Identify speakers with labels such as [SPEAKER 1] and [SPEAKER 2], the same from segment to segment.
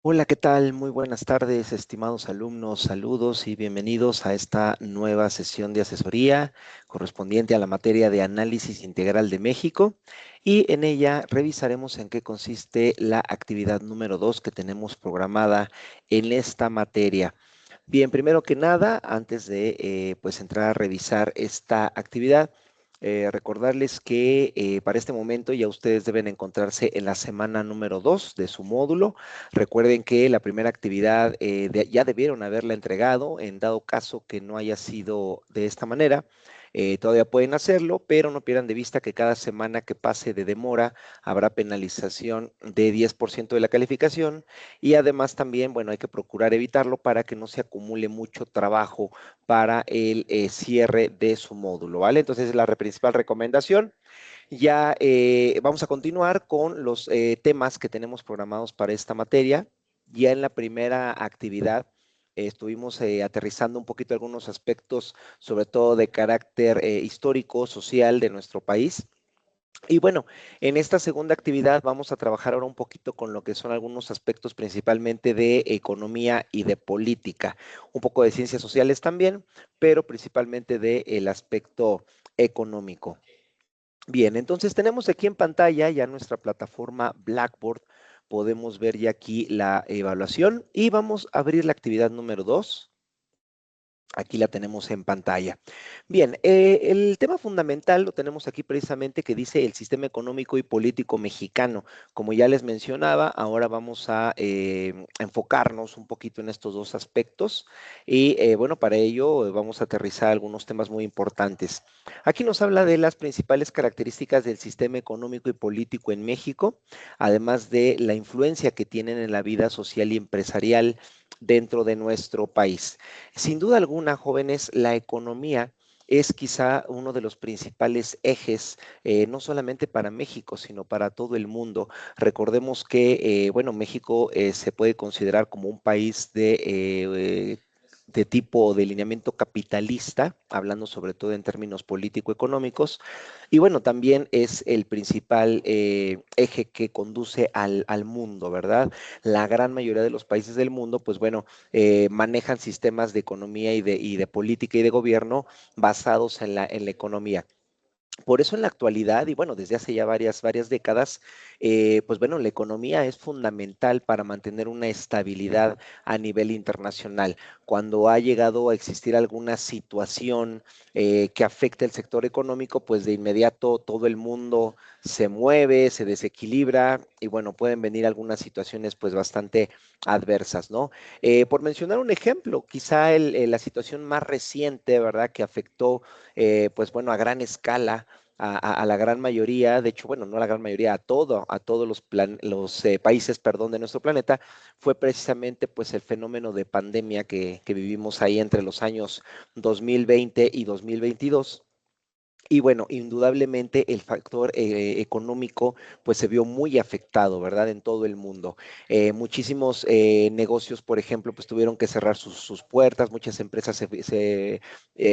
[SPEAKER 1] Hola, ¿qué tal? Muy buenas tardes, estimados alumnos. Saludos y bienvenidos a esta nueva sesión de asesoría correspondiente a la materia de Análisis Integral de México. Y en ella revisaremos en qué consiste la actividad número 2 que tenemos programada en esta materia. Bien, primero que nada, antes de pues entrar a revisar esta actividad, recordarles que para este momento ya ustedes deben encontrarse en la semana número 2 de su módulo. Recuerden que la primera actividad ya debieron haberla entregado, en dado caso que no haya sido de esta manera. Todavía pueden hacerlo, pero no pierdan de vista que cada semana que pase de demora habrá penalización de 10% de la calificación y además también, bueno, hay que procurar evitarlo para que no se acumule mucho trabajo para el cierre de su módulo, ¿vale? Entonces, la principal recomendación. Ya vamos a continuar con los temas que tenemos programados para esta materia. Ya en la primera actividad estuvimos aterrizando un poquito algunos aspectos, sobre todo de carácter histórico, social de nuestro país. Y bueno, en esta segunda actividad vamos a trabajar ahora un poquito con lo que son algunos aspectos principalmente de economía y de política, un poco de ciencias sociales también, pero principalmente del aspecto económico. Bien, entonces tenemos aquí en pantalla ya nuestra plataforma Blackboard. Podemos ver ya aquí la evaluación y vamos a abrir la actividad número 2. Aquí la tenemos en pantalla. Bien, el tema fundamental lo tenemos aquí precisamente que dice el sistema económico y político mexicano. Como ya les mencionaba, ahora vamos a enfocarnos un poquito en estos dos aspectos y bueno, para ello vamos a aterrizar algunos temas muy importantes. Aquí nos habla de las principales características del sistema económico y político en México, además de la influencia que tienen en la vida social y empresarial dentro de nuestro país. Sin duda alguna, jóvenes, la economía es quizá uno de los principales ejes, no solamente para México, sino para todo el mundo. Recordemos que, bueno, México se puede considerar como un país de tipo de lineamiento capitalista, hablando sobre todo en términos político-económicos, y bueno, también es el principal eje que conduce al mundo, ¿verdad? La gran mayoría de los países del mundo, pues bueno, manejan sistemas de economía y de política y de gobierno basados en la economía. Por eso en la actualidad, y bueno, desde hace ya varias décadas, pues bueno, la economía es fundamental para mantener una estabilidad a nivel internacional. Cuando ha llegado a existir alguna situación que afecte el sector económico, pues de inmediato todo el mundo se mueve, se desequilibra y bueno, pueden venir algunas situaciones pues bastante adversas, ¿no? Por mencionar un ejemplo, quizá la situación más reciente, ¿verdad?, que afectó pues bueno, a gran escala a la gran mayoría, de hecho, bueno, no a la gran mayoría, a todos los países, perdón, de nuestro planeta, fue precisamente pues el fenómeno de pandemia que vivimos ahí entre los años 2020 y 2022. Y bueno, indudablemente el factor económico pues se vio muy afectado, ¿verdad? En todo el mundo. Muchísimos negocios, por ejemplo, pues tuvieron que cerrar sus puertas, muchas empresas se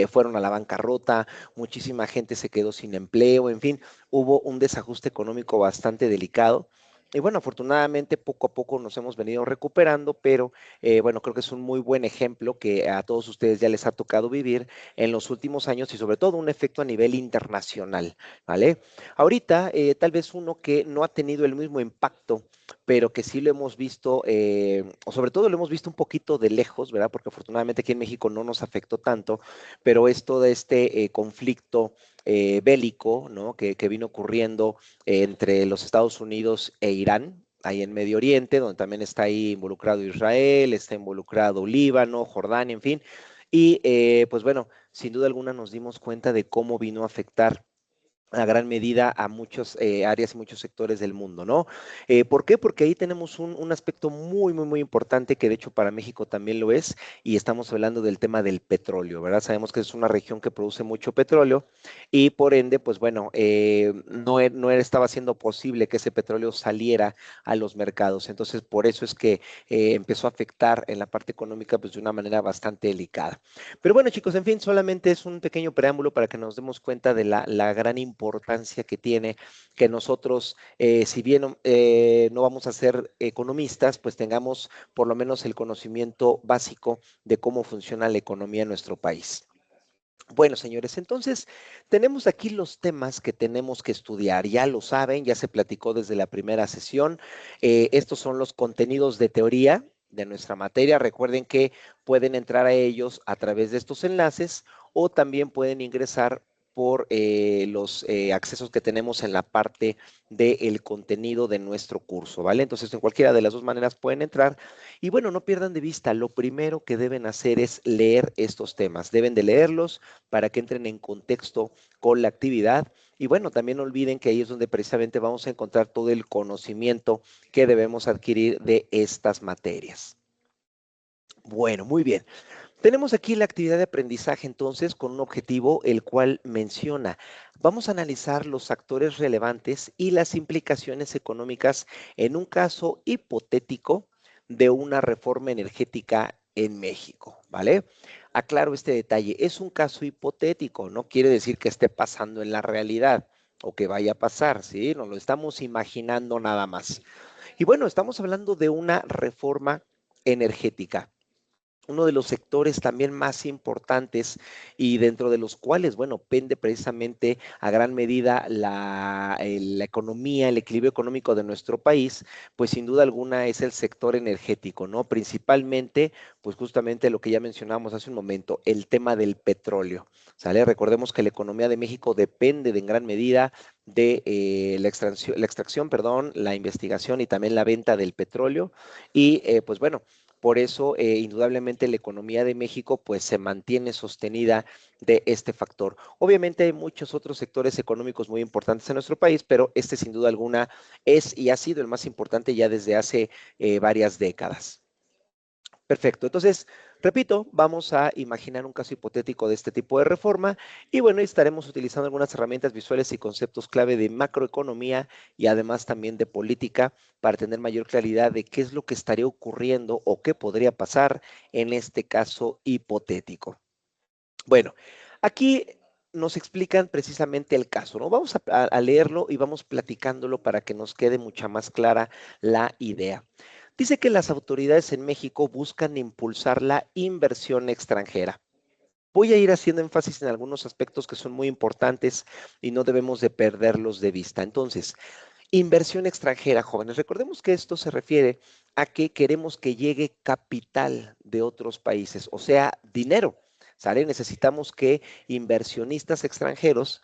[SPEAKER 1] fueron a la bancarrota, muchísima gente se quedó sin empleo, en fin, hubo un desajuste económico bastante delicado. Y bueno, afortunadamente poco a poco nos hemos venido recuperando, pero bueno, creo que es un muy buen ejemplo que a todos ustedes ya les ha tocado vivir en los últimos años y sobre todo un efecto a nivel internacional, ¿vale? Ahorita, tal vez uno que no ha tenido el mismo impacto, pero que sí lo hemos visto, o sobre todo lo hemos visto un poquito de lejos, ¿verdad? Porque afortunadamente aquí en México no nos afectó tanto, pero es todo este conflicto bélico, ¿no? Que vino ocurriendo entre los Estados Unidos e Irán, ahí en Medio Oriente, donde también está ahí involucrado Israel, está involucrado Líbano, Jordania, en fin. Y pues bueno, sin duda alguna nos dimos cuenta de cómo vino a afectar a gran medida a muchas áreas y muchos sectores del mundo, ¿no? ¿Por qué? Porque ahí tenemos un aspecto muy importante que de hecho para México también lo es y estamos hablando del tema del petróleo, ¿verdad? Sabemos que es una región que produce mucho petróleo y por ende, pues bueno, no estaba siendo posible que ese petróleo saliera a los mercados. Entonces, por eso es que empezó a afectar en la parte económica pues de una manera bastante delicada. Pero bueno, chicos, en fin, solamente es un pequeño preámbulo para que nos demos cuenta de la gran importancia importancia que tiene que nosotros, si bien no vamos a ser economistas, pues tengamos por lo menos el conocimiento básico de cómo funciona la economía en nuestro país. Bueno, señores, entonces tenemos aquí los temas que tenemos que estudiar. Ya lo saben, ya se platicó desde la primera sesión. Estos son los contenidos de teoría de nuestra materia. Recuerden que pueden entrar a ellos a través de estos enlaces o también pueden ingresar por los accesos que tenemos en la parte del contenido de nuestro curso, ¿vale? Entonces, en cualquiera de las dos maneras pueden entrar. Y bueno, no pierdan de vista, lo primero que deben hacer es leer estos temas. Deben de leerlos para que entren en contexto con la actividad. Y bueno, también no olviden que ahí es donde precisamente vamos a encontrar todo el conocimiento que debemos adquirir de estas materias. Bueno, muy bien. Tenemos aquí la actividad de aprendizaje entonces con un objetivo el cual menciona, vamos a analizar los actores relevantes y las implicaciones económicas en un caso hipotético de una reforma energética en México, ¿vale? Aclaro este detalle, es un caso hipotético, no quiere decir que esté pasando en la realidad o que vaya a pasar, ¿sí? Nos lo estamos imaginando nada más. Y bueno, estamos hablando de una reforma energética, uno de los sectores también más importantes y dentro de los cuales, bueno, pende precisamente a gran medida la economía, el equilibrio económico de nuestro país, pues sin duda alguna es el sector energético, ¿no? Principalmente, pues justamente lo que ya mencionamos hace un momento, el tema del petróleo, ¿sale? Recordemos que la economía de México depende de en gran medida de la extracción, perdón, la investigación y también la venta del petróleo y pues bueno, por eso, indudablemente, la economía de México pues se mantiene sostenida de este factor. Obviamente hay muchos otros sectores económicos muy importantes en nuestro país, pero este sin duda alguna es y ha sido el más importante ya desde hace varias décadas. Perfecto. Entonces, repito, vamos a imaginar un caso hipotético de este tipo de reforma y bueno, estaremos utilizando algunas herramientas visuales y conceptos clave de macroeconomía y además también de política para tener mayor claridad de qué es lo que estaría ocurriendo o qué podría pasar en este caso hipotético. Bueno, aquí nos explican precisamente el caso, ¿no? Vamos a leerlo y vamos platicándolo para que nos quede mucha más clara la idea. Dice que las autoridades en México buscan impulsar la inversión extranjera. Voy a ir haciendo énfasis en algunos aspectos que son muy importantes y no debemos de perderlos de vista. Entonces, inversión extranjera, jóvenes. Recordemos que esto se refiere a que queremos que llegue capital de otros países, o sea, dinero. ¿Sale? Necesitamos que inversionistas extranjeros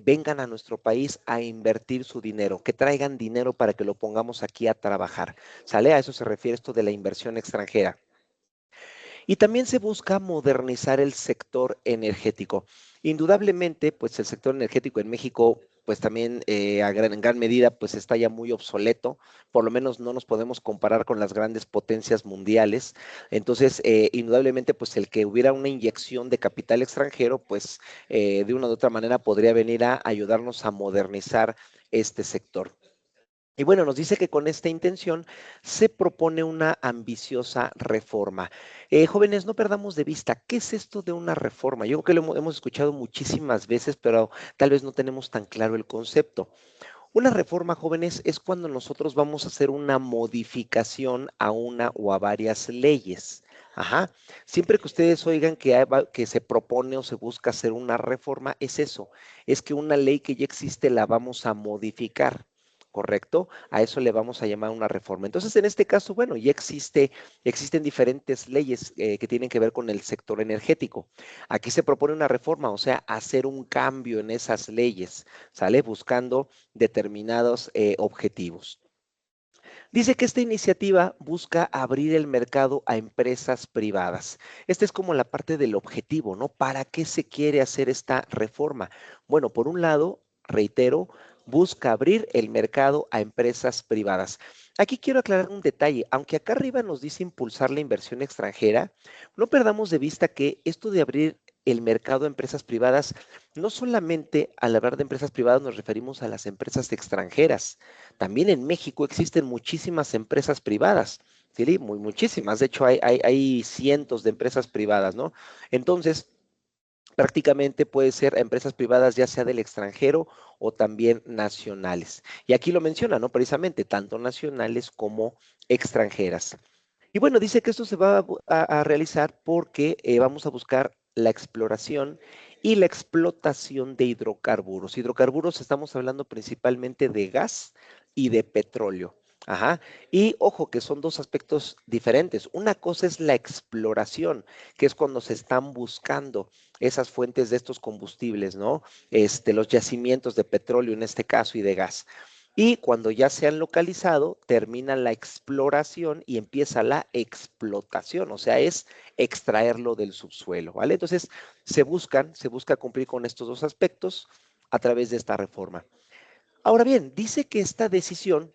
[SPEAKER 1] vengan a nuestro país a invertir su dinero, que traigan dinero para que lo pongamos aquí a trabajar. ¿Sale? A eso se refiere esto de la inversión extranjera. Y también se busca modernizar el sector energético. Indudablemente, pues el sector energético en México, pues también en gran medida, pues está ya muy obsoleto, por lo menos no nos podemos comparar con las grandes potencias mundiales. Entonces, indudablemente, pues el que hubiera una inyección de capital extranjero, pues de una u otra manera podría venir a ayudarnos a modernizar este sector. Y bueno, nos dice que con esta intención se propone una ambiciosa reforma. Jóvenes, no perdamos de vista, ¿qué es esto de una reforma? Yo creo que lo hemos escuchado muchísimas veces, pero tal vez no tenemos tan claro el concepto. Una reforma, jóvenes, es cuando nosotros vamos a hacer una modificación a una o a varias leyes. Ajá. Siempre que ustedes oigan que se propone o se busca hacer una reforma, es eso, es que una ley que ya existe la vamos a modificar. ¿Correcto? A eso le vamos a llamar una reforma. Entonces, en este caso, bueno, ya existen diferentes leyes que tienen que ver con el sector energético. Aquí se propone una reforma, o sea, hacer un cambio en esas leyes, ¿sale? Buscando determinados objetivos. Dice que esta iniciativa busca abrir el mercado a empresas privadas. Esta es como la parte del objetivo, ¿no? ¿Para qué se quiere hacer esta reforma? Bueno, por un lado, reitero, busca abrir el mercado a empresas privadas. Aquí quiero aclarar un detalle. Aunque acá arriba nos dice impulsar la inversión extranjera, no perdamos de vista que esto de abrir el mercado a empresas privadas, no solamente al hablar de empresas privadas nos referimos a las empresas extranjeras. También en México existen muchísimas empresas privadas, ¿sí? Muchísimas. De hecho, hay cientos de empresas privadas, ¿no? Entonces, prácticamente puede ser a empresas privadas ya sea del extranjero o también nacionales. Y aquí lo menciona, ¿no? Precisamente, tanto nacionales como extranjeras. Y bueno, dice que esto se va a realizar porque vamos a buscar la exploración y la explotación de hidrocarburos. Hidrocarburos estamos hablando principalmente de gas y de petróleo. Ajá. Y ojo que son dos aspectos diferentes. Una cosa es la exploración, que es cuando se están buscando esas fuentes de estos combustibles, ¿no? Los yacimientos de petróleo en este caso y de gas. Y cuando ya se han localizado, termina la exploración y empieza la explotación, o sea, es extraerlo del subsuelo, ¿vale? Entonces, se busca cumplir con estos dos aspectos a través de esta reforma. Ahora bien, dice que esta decisión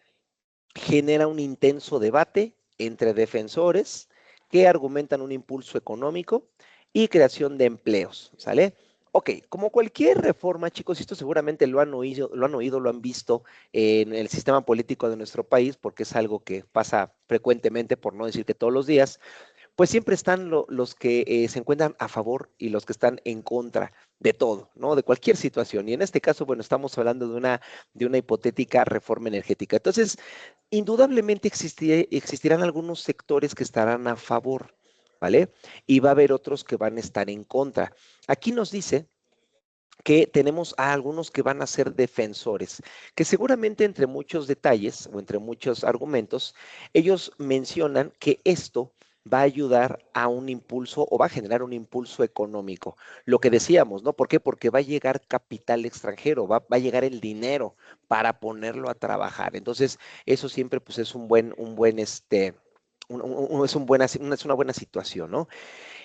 [SPEAKER 1] genera un intenso debate entre defensores que argumentan un impulso económico y creación de empleos, ¿sale? Ok, como cualquier reforma, chicos, esto seguramente lo han visto en el sistema político de nuestro país, porque es algo que pasa frecuentemente, por no decir que todos los días, pues siempre están los que se encuentran a favor y los que están en contra de todo, ¿no? De cualquier situación. Y en este caso, bueno, estamos hablando de una hipotética reforma energética. Entonces, indudablemente existirán algunos sectores que estarán a favor, ¿vale? Y va a haber otros que van a estar en contra. Aquí nos dice que tenemos a algunos que van a ser defensores, que seguramente entre muchos detalles o entre muchos argumentos, ellos mencionan que esto va a ayudar a un impulso o va a generar un impulso económico. Lo que decíamos, ¿no? ¿Por qué? Porque va a llegar capital extranjero, va a llegar el dinero para ponerlo a trabajar. Entonces, eso siempre pues es es una buena situación, ¿no?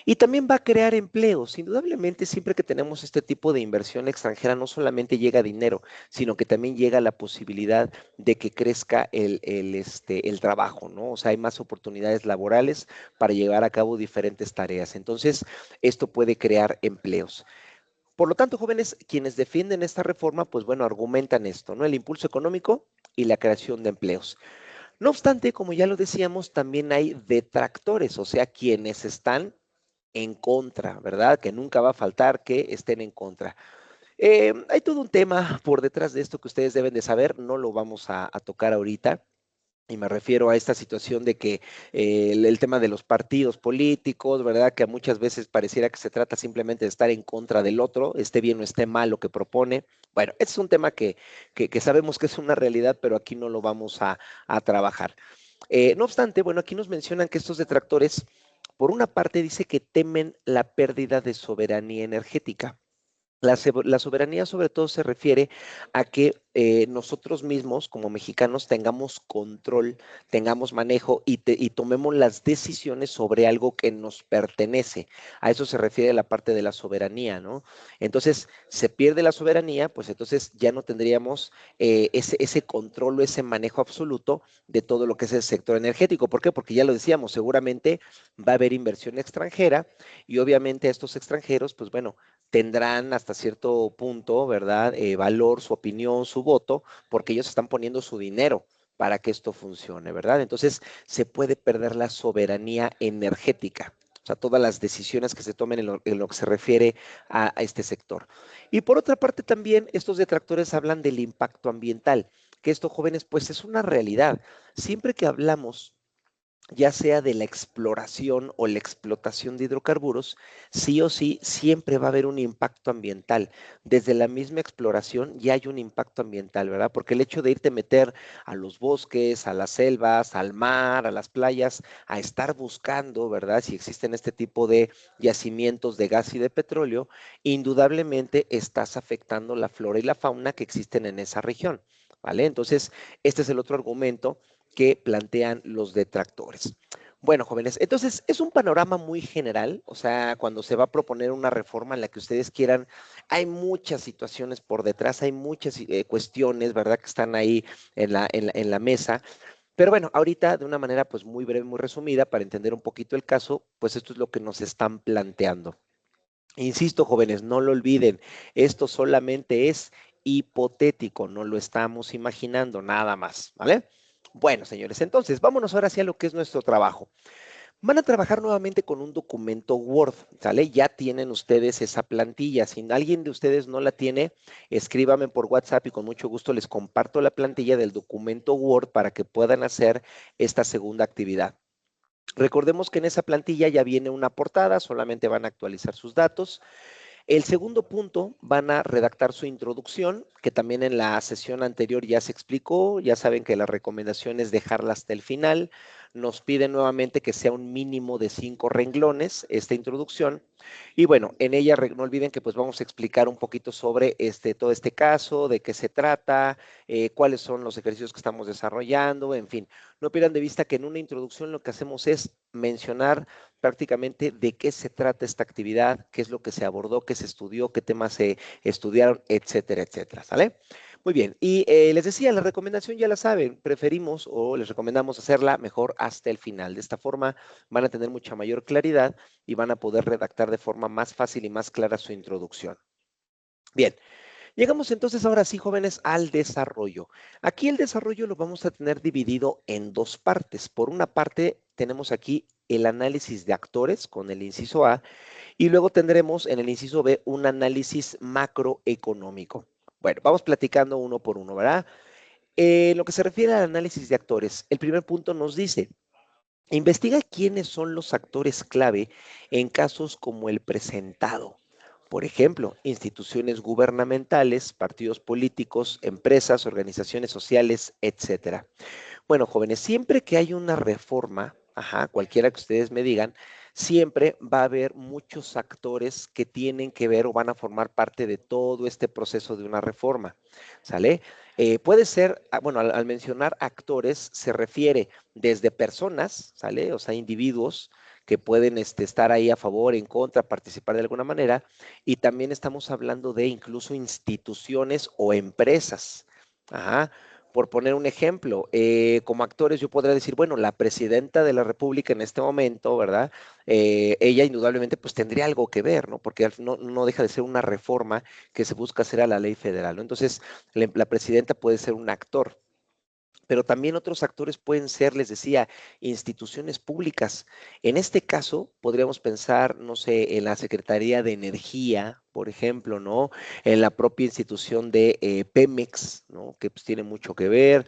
[SPEAKER 1] Y también va a crear empleos. Indudablemente, siempre que tenemos este tipo de inversión extranjera, no solamente llega dinero, sino que también llega la posibilidad de que crezca el trabajo, ¿no? O sea, hay más oportunidades laborales para llevar a cabo diferentes tareas. Entonces, esto puede crear empleos. Por lo tanto, jóvenes, quienes defienden esta reforma, pues bueno, argumentan esto, ¿no? El impulso económico y la creación de empleos. No obstante, como ya lo decíamos, también hay detractores, o sea, quienes están en contra, ¿verdad? Que nunca va a faltar que estén en contra. Hay todo un tema por detrás de esto que ustedes deben de saber, no lo vamos a tocar ahorita. Y me refiero a esta situación de que el tema de los partidos políticos, ¿verdad? Que muchas veces pareciera que se trata simplemente de estar en contra del otro, esté bien o esté mal lo que propone. Bueno, este es un tema que sabemos que es una realidad, pero aquí no lo vamos a trabajar. No obstante, bueno, aquí nos mencionan que estos detractores, por una parte, dice que temen la pérdida de soberanía energética. La soberanía sobre todo se refiere a que nosotros mismos como mexicanos tengamos control, tengamos manejo y tomemos las decisiones sobre algo que nos pertenece. A eso se refiere la parte de la soberanía, ¿no? Entonces, se pierde la soberanía, pues entonces ya no tendríamos ese control o ese manejo absoluto de todo lo que es el sector energético. ¿Por qué? Porque ya lo decíamos, seguramente va a haber inversión extranjera y obviamente estos extranjeros, pues bueno, tendrán hasta cierto punto, ¿verdad? Valor, su opinión, su voto, porque ellos están poniendo su dinero para que esto funcione, ¿verdad? Entonces, se puede perder la soberanía energética. O sea, todas las decisiones que se tomen en lo que se refiere a este sector. Y por otra parte, también estos detractores hablan del impacto ambiental, que esto, jóvenes, pues es una realidad. Siempre que hablamos ya sea de la exploración o la explotación de hidrocarburos, sí o sí siempre va a haber un impacto ambiental. Desde la misma exploración ya hay un impacto ambiental, ¿verdad? Porque el hecho de irte a meter a los bosques, a las selvas, al mar, a las playas, a estar buscando, ¿verdad? Si existen este tipo de yacimientos de gas y de petróleo, indudablemente estás afectando la flora y la fauna que existen en esa región, ¿vale? Entonces, este es el otro argumento que plantean los detractores. Bueno, jóvenes, entonces es un panorama muy general, o sea, cuando se va a proponer una reforma en la que ustedes quieran, hay muchas situaciones por detrás, hay muchas cuestiones, ¿verdad?, que están ahí en la mesa. Pero bueno, ahorita de una manera pues muy breve, muy resumida, para entender un poquito el caso, pues esto es lo que nos están planteando. Insisto, jóvenes, no lo olviden, esto solamente es hipotético, no lo estamos imaginando nada más, ¿vale? Bueno, señores, entonces vámonos ahora hacia lo que es nuestro trabajo. Van a trabajar nuevamente con un documento Word, ¿sale? Ya tienen ustedes esa plantilla. Si alguien de ustedes no la tiene, escríbame por WhatsApp y con mucho gusto les comparto la plantilla del documento Word para que puedan hacer esta segunda actividad. Recordemos que en esa plantilla ya viene una portada, solamente van a actualizar sus datos. El segundo punto, van a redactar su introducción, que también en la sesión anterior ya se explicó. Ya saben que la recomendación es dejarla hasta el final. Nos piden nuevamente que sea un mínimo de 5 renglones esta introducción. Y bueno, en ella no olviden que pues vamos a explicar un poquito sobre todo este caso, de qué se trata, cuáles son los ejercicios que estamos desarrollando, en fin. No pierdan de vista que en una introducción lo que hacemos es mencionar prácticamente de qué se trata esta actividad, qué es lo que se abordó, qué se estudió, qué temas se estudiaron, etcétera, etcétera, ¿sale? Muy bien, y les decía, la recomendación ya la saben, preferimos o les recomendamos hacerla mejor hasta el final. De esta forma van a tener mucha mayor claridad y van a poder redactar de forma más fácil y más clara su introducción. Bien, llegamos entonces ahora sí, jóvenes, al desarrollo. Aquí el desarrollo lo vamos a tener dividido en dos partes. Por una parte, tenemos aquí el análisis de actores con el inciso A y luego tendremos en el inciso B un análisis macroeconómico. Bueno, vamos platicando uno por uno, ¿verdad? En lo que se refiere al análisis de actores, el primer punto nos dice, investiga quiénes son los actores clave en casos como el presentado. Por ejemplo, instituciones gubernamentales, partidos políticos, empresas, organizaciones sociales, etcétera. Bueno, jóvenes, siempre que hay una reforma, cualquiera que ustedes me digan, siempre va a haber muchos actores que tienen que ver o van a formar parte de todo este proceso de una reforma, ¿sale? Puede ser, bueno, al mencionar actores se refiere desde personas, ¿sale? O sea, individuos que pueden estar ahí a favor, en contra, participar de alguna manera, y también estamos hablando de incluso instituciones o empresas. Ajá. Por poner un ejemplo, como actores yo podría decir, bueno, la presidenta de la República en este momento, ¿verdad? Ella indudablemente pues tendría algo que ver, ¿no? Porque no deja de ser una reforma que se busca hacer a la ley federal, ¿no? Entonces, la presidenta puede ser un actor. Pero también otros actores pueden ser, les decía, instituciones públicas. En este caso, podríamos pensar, no sé, en la Secretaría de Energía, por ejemplo, ¿no? En la propia institución de Pemex, ¿no? Que pues tiene mucho que ver.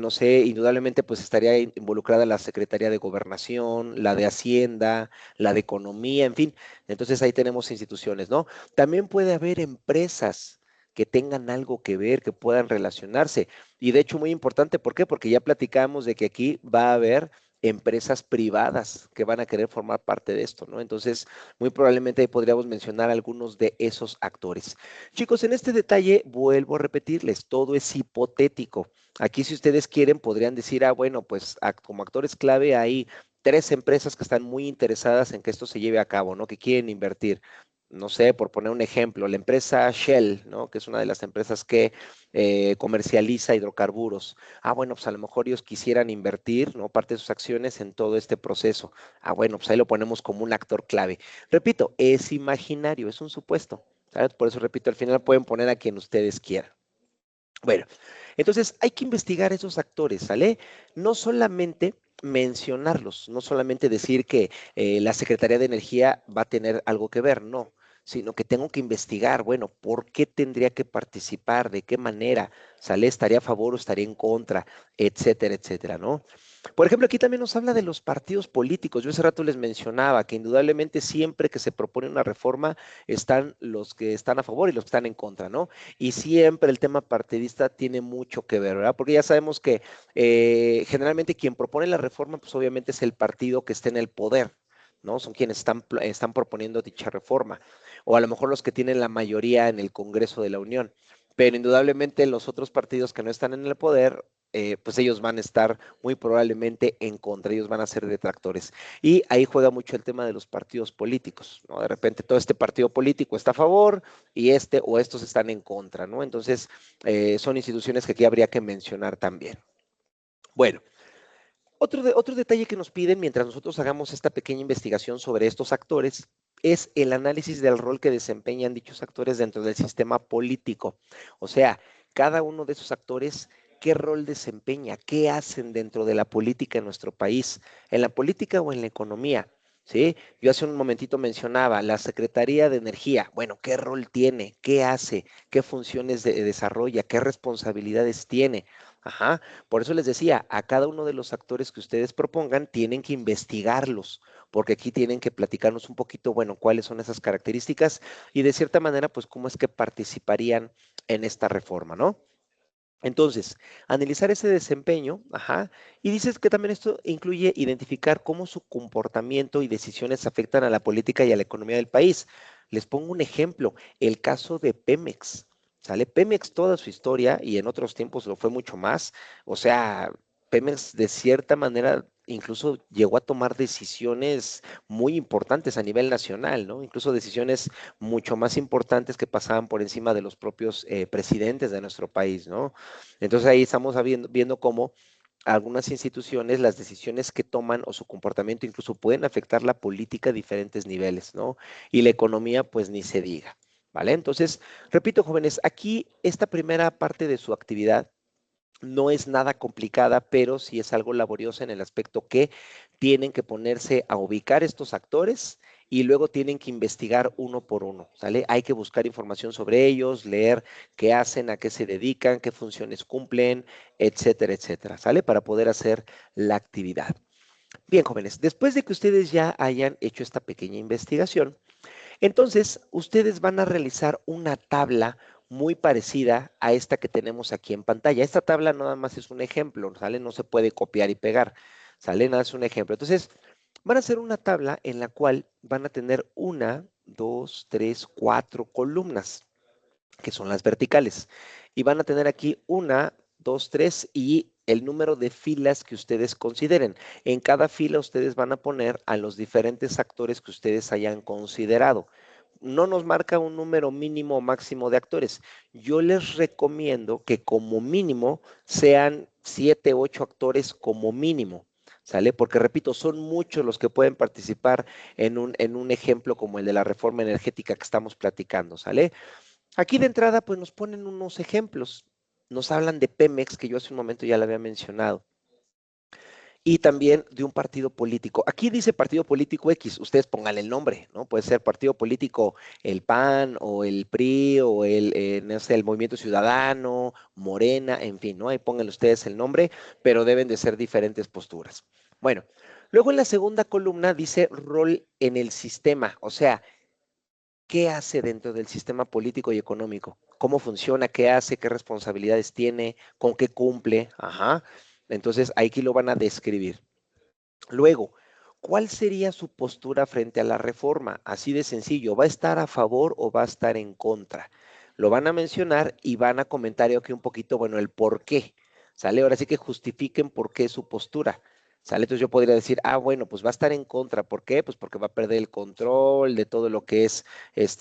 [SPEAKER 1] No sé, indudablemente pues estaría involucrada la Secretaría de Gobernación, la de Hacienda, la de Economía, en fin. Entonces ahí tenemos instituciones, ¿no? También puede haber empresas que tengan algo que ver, que puedan relacionarse. Y de hecho muy importante, ¿por qué? Porque ya platicamos de que aquí va a haber empresas privadas que van a querer formar parte de esto, ¿no? Entonces, muy probablemente ahí podríamos mencionar algunos de esos actores. Chicos, en este detalle vuelvo a repetirles, todo es hipotético. Aquí si ustedes quieren podrían decir, bueno, pues como actores clave hay 3 empresas que están muy interesadas en que esto se lleve a cabo, ¿no? Que quieren invertir. No sé, por poner un ejemplo, la empresa Shell, ¿no? Que es una de las empresas que comercializa hidrocarburos. Bueno, pues a lo mejor ellos quisieran invertir, ¿no? Parte de sus acciones en todo este proceso. Bueno, pues ahí lo ponemos como un actor clave. Repito, es imaginario, es un supuesto. ¿Sabes? Por eso repito, al final pueden poner a quien ustedes quieran. Bueno, entonces hay que investigar esos actores, ¿sale? No solamente mencionarlos, no solamente decir que la Secretaría de Energía va a tener algo que ver, no, sino que tengo que investigar, bueno, ¿por qué tendría que participar? ¿De qué manera? ¿Sale? ¿Estaría a favor o estaría en contra? Etcétera, etcétera, ¿no? Por ejemplo, aquí también nos habla de los partidos políticos. Yo hace rato les mencionaba que indudablemente siempre que se propone una reforma están los que están a favor y los que están en contra, ¿no? Y siempre el tema partidista tiene mucho que ver, ¿verdad? Porque ya sabemos que generalmente quien propone la reforma, pues obviamente es el partido que esté en el poder, ¿no? Son quienes están proponiendo dicha reforma, o a lo mejor los que tienen la mayoría en el Congreso de la Unión. Pero indudablemente los otros partidos que no están en el poder, pues ellos van a estar muy probablemente en contra, ellos van a ser detractores. Y ahí juega mucho el tema de los partidos políticos, ¿no? De repente todo este partido político está a favor y este o estos están en contra, ¿no? Entonces, son instituciones que aquí habría que mencionar también. Bueno, otro detalle que nos piden mientras nosotros hagamos esta pequeña investigación sobre estos actores es el análisis del rol que desempeñan dichos actores dentro del sistema político. O sea, cada uno de esos actores, qué rol desempeña, qué hacen dentro de la política en nuestro país, en la política o en la economía. ¿Sí? Yo hace un momentito mencionaba la Secretaría de Energía. Bueno, ¿qué rol tiene? ¿Qué hace? ¿Qué funciones desarrolla? ¿Qué responsabilidades tiene? Ajá. Por eso les decía, a cada uno de los actores que ustedes propongan tienen que investigarlos, porque aquí tienen que platicarnos un poquito, bueno, cuáles son esas características y de cierta manera, pues, cómo es que participarían en esta reforma, ¿no? Entonces, analizar ese desempeño, ajá, y dices que también esto incluye identificar cómo su comportamiento y decisiones afectan a la política y a la economía del país. Les pongo un ejemplo, el caso de Pemex. ¿Sale? Pemex toda su historia y en otros tiempos lo fue mucho más. O sea, Pemex de cierta manera incluso llegó a tomar decisiones muy importantes a nivel nacional, ¿no? Incluso decisiones mucho más importantes que pasaban por encima de los propios presidentes de nuestro país, ¿no? Entonces ahí estamos viendo cómo algunas instituciones, las decisiones que toman o su comportamiento incluso pueden afectar la política a diferentes niveles, ¿no? Y la economía, pues ni se diga, ¿vale? Entonces, repito, jóvenes, aquí esta primera parte de su actividad no es nada complicada, pero sí es algo laboriosa en el aspecto que tienen que ponerse a ubicar estos actores y luego tienen que investigar uno por uno, ¿sale? Hay que buscar información sobre ellos, leer qué hacen, a qué se dedican, qué funciones cumplen, etcétera, etcétera, ¿sale? Para poder hacer la actividad. Bien, jóvenes, después de que ustedes ya hayan hecho esta pequeña investigación, entonces, ustedes van a realizar una tabla muy parecida a esta que tenemos aquí en pantalla. Esta tabla nada más es un ejemplo, ¿sale? No se puede copiar y pegar, ¿sale? Nada es un ejemplo. Entonces, van a hacer una tabla en la cual van a tener una, dos, tres, cuatro columnas, que son las verticales. Y van a tener aquí una, dos, tres y el número de filas que ustedes consideren. En cada fila ustedes van a poner a los diferentes actores que ustedes hayan considerado. No nos marca un número mínimo o máximo de actores. Yo les recomiendo que como mínimo sean 7, 8 actores como mínimo. ¿Sale? Porque repito, son muchos los que pueden participar en un ejemplo como el de la reforma energética que estamos platicando. ¿Sale? Aquí de entrada, pues nos ponen unos ejemplos. Nos hablan de Pemex, que yo hace un momento ya lo había mencionado, y también de un partido político. Aquí dice partido político X, ustedes pónganle el nombre, ¿no? Puede ser partido político el PAN o el PRI o no sé, el Movimiento Ciudadano, Morena, en fin, ¿no? Ahí pónganle ustedes el nombre, pero deben de ser diferentes posturas. Bueno, luego en la segunda columna dice rol en el sistema, o sea, qué hace dentro del sistema político y económico, cómo funciona, qué hace, qué responsabilidades tiene, con qué cumple. Ajá. Entonces, aquí lo van a describir. Luego, ¿cuál sería su postura frente a la reforma? Así de sencillo, ¿va a estar a favor o va a estar en contra? Lo van a mencionar y van a comentar aquí un poquito, bueno, el por qué. ¿Sale? Ahora sí que justifiquen por qué su postura. ¿Sale? Entonces yo podría decir, bueno, pues va a estar en contra. ¿Por qué? Pues porque va a perder el control de todo lo que es,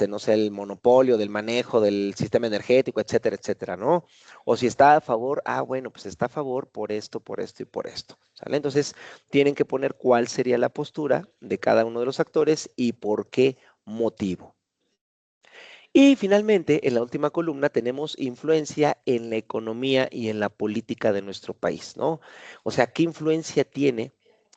[SPEAKER 1] no sé, el monopolio, del manejo del sistema energético, etcétera, etcétera, ¿no? O si está a favor, bueno, pues está a favor por esto y por esto. ¿Sale? Entonces tienen que poner cuál sería la postura de cada uno de los actores y por qué motivo. Y finalmente, en la última columna tenemos influencia en la economía y en la política de nuestro país, ¿no? O sea, ¿qué influencia tiene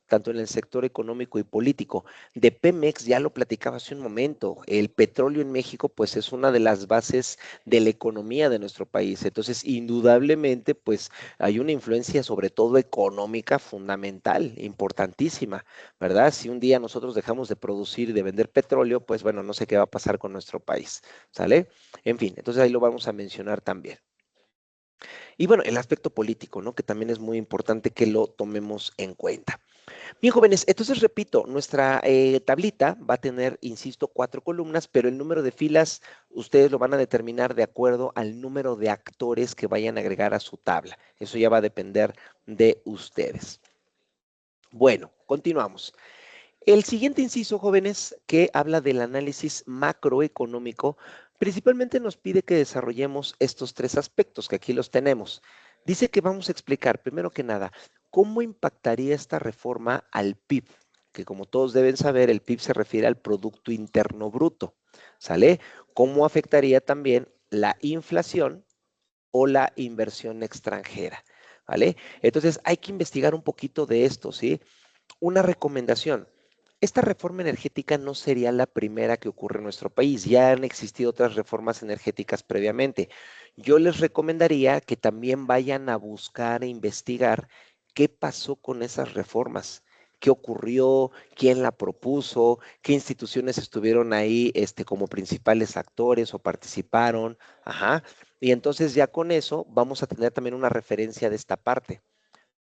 [SPEAKER 1] tanto en el sector económico y político? De Pemex ya lo platicaba hace un momento, el petróleo en México pues es una de las bases de la economía de nuestro país, entonces indudablemente pues hay una influencia sobre todo económica fundamental, importantísima, ¿verdad? Si un día nosotros dejamos de producir y de vender petróleo, pues bueno, no sé qué va a pasar con nuestro país. ¿Sale? En fin, entonces ahí lo vamos a mencionar también. Y bueno, el aspecto político, ¿no? Que también es muy importante que lo tomemos en cuenta. Bien, jóvenes, entonces repito, nuestra tablita va a tener, insisto, 4 columnas, pero el número de filas ustedes lo van a determinar de acuerdo al número de actores que vayan a agregar a su tabla. Eso ya va a depender de ustedes. Bueno, continuamos. El siguiente inciso, jóvenes, que habla del análisis macroeconómico, principalmente nos pide que desarrollemos estos 3 aspectos que aquí los tenemos. Dice que vamos a explicar, primero que nada, cómo impactaría esta reforma al PIB, que como todos deben saber, el PIB se refiere al Producto Interno Bruto, ¿sale? ¿Cómo afectaría también la inflación o la inversión extranjera? ¿vale? Entonces hay que investigar un poquito de esto, ¿sí? Una recomendación. Esta reforma energética no sería la primera que ocurre en nuestro país. Ya han existido otras reformas energéticas previamente. Yo les recomendaría que también vayan a buscar e investigar qué pasó con esas reformas, qué ocurrió, quién la propuso, qué instituciones estuvieron ahí como principales actores o participaron. Ajá. Y entonces ya con eso vamos a tener también una referencia de esta parte.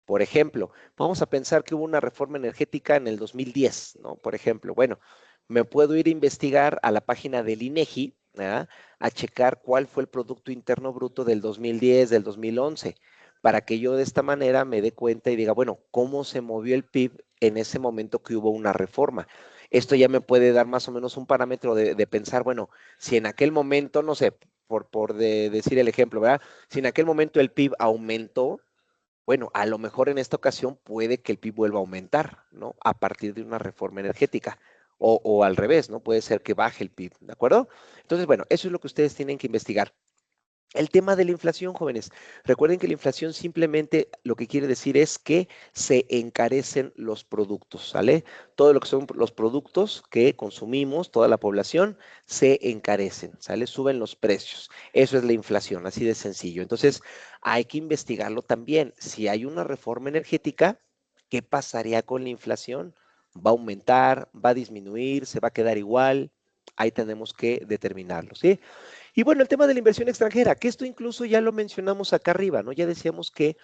[SPEAKER 1] Por ejemplo, vamos a pensar que hubo una reforma energética en el 2010, ¿no? Por ejemplo, bueno, me puedo ir a investigar a la página del INEGI, ¿verdad? A checar cuál fue el Producto Interno Bruto del 2010, del 2011, para que yo de esta manera me dé cuenta y diga, bueno, ¿cómo se movió el PIB en ese momento que hubo una reforma? Esto ya me puede dar más o menos un parámetro de pensar, bueno, si en aquel momento, no sé, decir el ejemplo, ¿verdad? Si en aquel momento el PIB aumentó, bueno, a lo mejor en esta ocasión puede que el PIB vuelva a aumentar, ¿no? A partir de una reforma energética. O al revés, ¿no? Puede ser que baje el PIB, ¿de acuerdo? Entonces, bueno, eso es lo que ustedes tienen que investigar. El tema de la inflación, jóvenes. Recuerden que la inflación simplemente lo que quiere decir es que se encarecen los productos, ¿sale? Todo lo que son los productos que consumimos, toda la población, se encarecen, ¿sale? Suben los precios. Eso es la inflación, así de sencillo. Entonces, hay que investigarlo también. Si hay una reforma energética, ¿qué pasaría con la inflación? ¿Va a aumentar? ¿Va a disminuir? ¿Se va a quedar igual? Ahí tenemos que determinarlo, ¿sí? Y bueno, el tema de la inversión extranjera, que esto incluso ya lo mencionamos acá arriba, ¿no? Ya decíamos que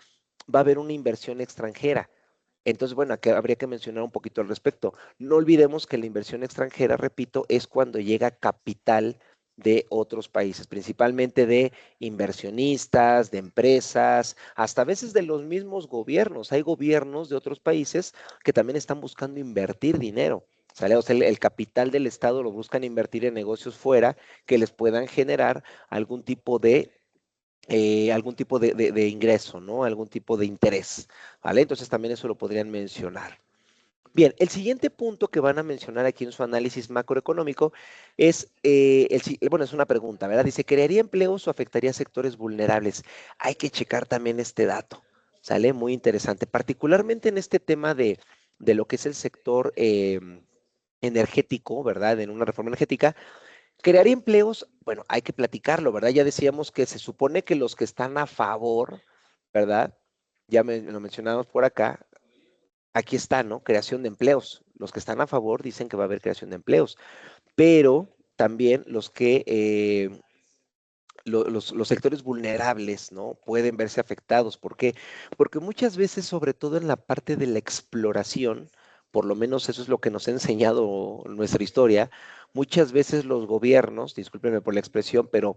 [SPEAKER 1] va a haber una inversión extranjera. Entonces, bueno, aquí habría que mencionar un poquito al respecto. No olvidemos que la inversión extranjera, repito, es cuando llega capital de otros países, principalmente de inversionistas, de empresas, hasta a veces de los mismos gobiernos. Hay gobiernos de otros países que también están buscando invertir dinero. ¿Sale? O sea, el capital del Estado lo buscan invertir en negocios fuera que les puedan generar algún tipo de ingreso, ¿no? Algún tipo de interés, ¿vale? Entonces también eso lo podrían mencionar. Bien, el siguiente punto que van a mencionar aquí en su análisis macroeconómico es, bueno, es una pregunta, ¿verdad? Dice, ¿crearía empleos o afectaría sectores vulnerables? Hay que checar también este dato, ¿sale? Muy interesante, particularmente en este tema de lo que es el sector energético, ¿verdad? En una reforma energética. ¿Crearía empleos? Bueno, hay que platicarlo, ¿verdad? Ya decíamos que se supone que los que están a favor, ¿verdad? Lo mencionamos por acá. Aquí está, ¿no? Creación de empleos. Los que están a favor dicen que va a haber creación de empleos, pero también los sectores vulnerables, ¿no? Pueden verse afectados. ¿Por qué? Porque muchas veces, sobre todo en la parte de la exploración, por lo menos eso es lo que nos ha enseñado nuestra historia, muchas veces los gobiernos, discúlpenme por la expresión, pero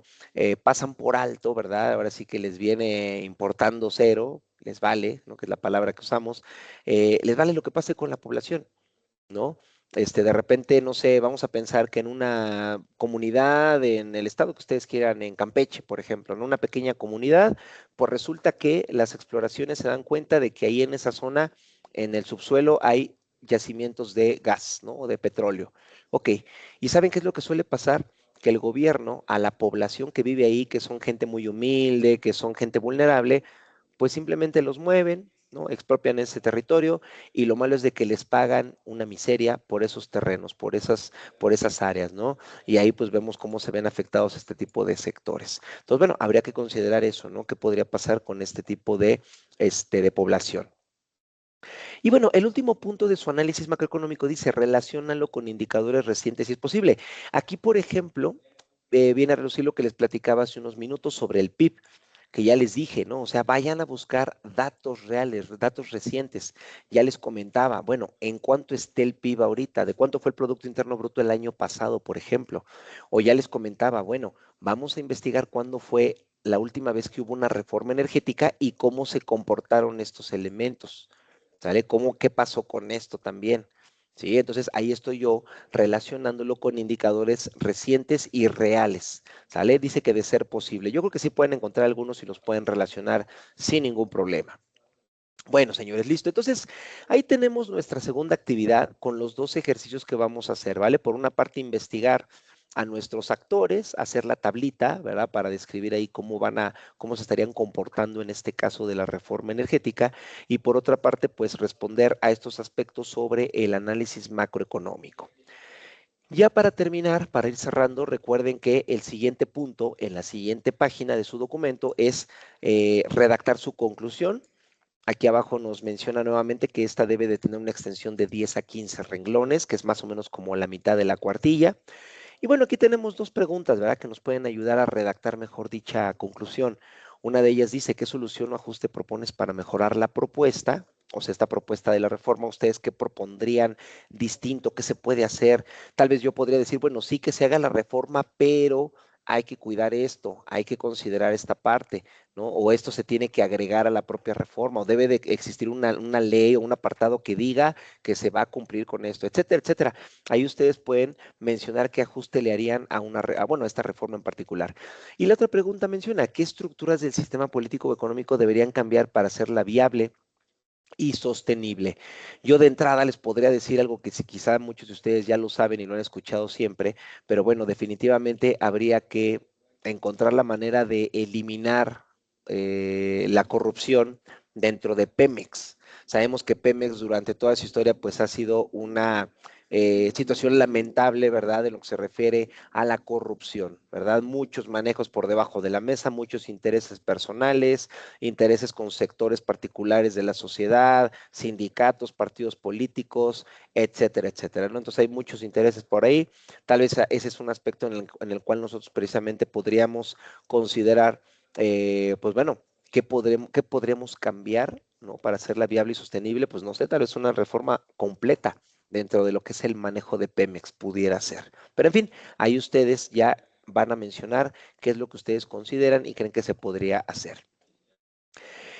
[SPEAKER 1] pasan por alto, ¿verdad? Ahora sí que les viene importando cero, les vale, ¿no? Que es la palabra que usamos, les vale lo que pase con la población. ¿No? De repente, no sé, vamos a pensar que en una comunidad, en el estado que ustedes quieran, en Campeche, por ejemplo, en una pequeña comunidad, pues resulta que las exploraciones se dan cuenta de que ahí en esa zona, en el subsuelo, hay yacimientos de gas, ¿no? O de petróleo. Ok, ¿y saben qué es lo que suele pasar? Que el gobierno a la población que vive ahí, que son gente muy humilde, que son gente vulnerable, pues simplemente los mueven, ¿no? Expropian ese territorio y lo malo es de que les pagan una miseria por esos terrenos, por esas áreas, ¿no? Y ahí pues vemos cómo se ven afectados este tipo de sectores. Entonces, bueno, habría que considerar eso, ¿no? ¿Qué podría pasar con este tipo de población? Y bueno, el último punto de su análisis macroeconómico dice, relaciónalo con indicadores recientes si es posible. Aquí, por ejemplo, viene a reducir lo que les platicaba hace unos minutos sobre el PIB, que ya les dije, ¿no? O sea, vayan a buscar datos reales, datos recientes. Ya les comentaba, bueno, en cuánto esté el PIB ahorita, de cuánto fue el Producto Interno Bruto el año pasado, por ejemplo. O ya les comentaba, bueno, vamos a investigar cuándo fue la última vez que hubo una reforma energética y cómo se comportaron estos elementos. ¿Sale? ¿Qué pasó con esto también? ¿Sí? Entonces ahí estoy yo relacionándolo con indicadores recientes y reales. ¿Sale? Dice que de ser posible. Yo creo que sí pueden encontrar algunos y los pueden relacionar sin ningún problema. Bueno, señores, listo. Entonces, ahí tenemos nuestra segunda actividad con los dos ejercicios que vamos a hacer, ¿vale? Por una parte, investigar a nuestros actores, hacer la tablita, ¿verdad? Para describir ahí cómo se estarían comportando en este caso de la reforma energética, y por otra parte, pues responder a estos aspectos sobre el análisis macroeconómico. Ya para terminar, para ir cerrando, recuerden que el siguiente punto en la siguiente página de su documento es redactar su conclusión. Aquí abajo nos menciona nuevamente que esta debe de tener una extensión de 10 a 15 renglones, que es más o menos como la mitad de la cuartilla. Y bueno, aquí tenemos dos preguntas, ¿verdad? Que nos pueden ayudar a redactar mejor dicha conclusión. Una de ellas dice, ¿qué solución o ajuste propones para mejorar la propuesta? O sea, esta propuesta de la reforma, ¿ustedes qué propondrían distinto? ¿Qué se puede hacer? Tal vez yo podría decir, bueno, sí que se haga la reforma, pero hay que cuidar esto, hay que considerar esta parte, ¿no? O esto se tiene que agregar a la propia reforma, o debe de existir una ley o un apartado que diga que se va a cumplir con esto, etcétera, etcétera. Ahí ustedes pueden mencionar qué ajuste le harían a esta reforma en particular. Y la otra pregunta menciona, ¿qué estructuras del sistema político o económico deberían cambiar para hacerla viable y sostenible? Yo de entrada les podría decir algo que si quizá muchos de ustedes ya lo saben y lo han escuchado siempre, pero bueno, definitivamente habría que encontrar la manera de eliminar la corrupción dentro de Pemex. Sabemos que Pemex durante toda su historia pues ha sido una situación lamentable, ¿verdad? En lo que se refiere a la corrupción, ¿verdad? Muchos manejos por debajo de la mesa, muchos intereses personales, intereses con sectores particulares de la sociedad, sindicatos, partidos políticos, etcétera, etcétera, ¿no? Entonces hay muchos intereses por ahí. Tal vez ese es un aspecto en el cual nosotros precisamente podríamos considerar, pues bueno, qué podríamos cambiar, ¿no? Para hacerla viable y sostenible, pues no sé, tal vez una reforma completa dentro de lo que es el manejo de Pemex pudiera ser. Pero en fin, ahí ustedes ya van a mencionar qué es lo que ustedes consideran y creen que se podría hacer.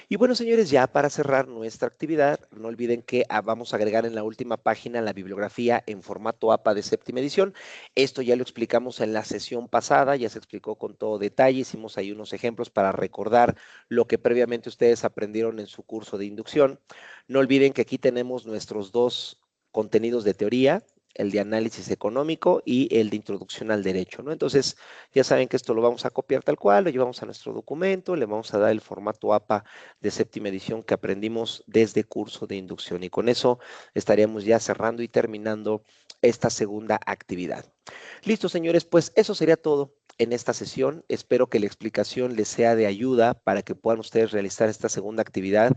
[SPEAKER 1] Y bueno, señores, ya para cerrar nuestra actividad, no olviden que vamos a agregar en la última página la bibliografía en formato APA de séptima edición. Esto ya lo explicamos en la sesión pasada, ya se explicó con todo detalle, hicimos ahí unos ejemplos para recordar lo que previamente ustedes aprendieron en su curso de inducción. No olviden que aquí tenemos nuestros dos contenidos de teoría, el de análisis económico y el de introducción al derecho, ¿no? Entonces, ya saben que esto lo vamos a copiar tal cual, lo llevamos a nuestro documento, le vamos a dar el formato APA de séptima edición que aprendimos desde curso de inducción. Y con eso estaríamos ya cerrando y terminando esta segunda actividad. Listo, señores, pues eso sería todo en esta sesión. Espero que la explicación les sea de ayuda para que puedan ustedes realizar esta segunda actividad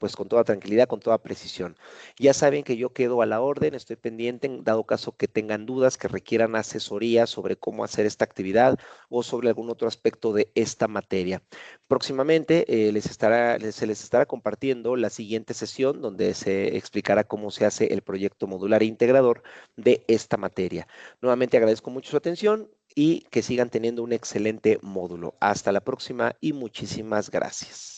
[SPEAKER 1] pues con toda tranquilidad, con toda precisión. Ya saben que yo quedo a la orden, estoy pendiente en dado caso que tengan dudas, que requieran asesoría sobre cómo hacer esta actividad o sobre algún otro aspecto de esta materia. Próximamente se les estará compartiendo la siguiente sesión donde se explicará cómo se hace el proyecto modular e integrador de esta materia. Nuevamente agradezco mucho su atención y que sigan teniendo un excelente módulo. Hasta la próxima y muchísimas gracias.